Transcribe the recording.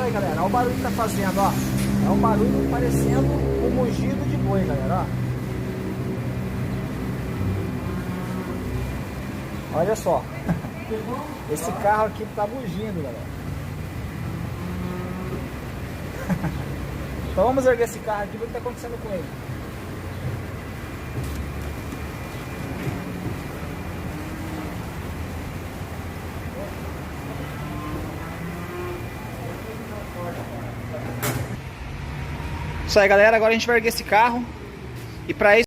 aí, galera. Olha o barulho que tá fazendo, ó. É um barulho parecendo um mugido de boi, galera, ó. Olha só. Esse carro aqui tá mugindo, galera. Então vamos erguer esse carro aqui e ver o que tá acontecendo com ele. Isso aí, galera, agora a gente vai erguer esse carro e para isso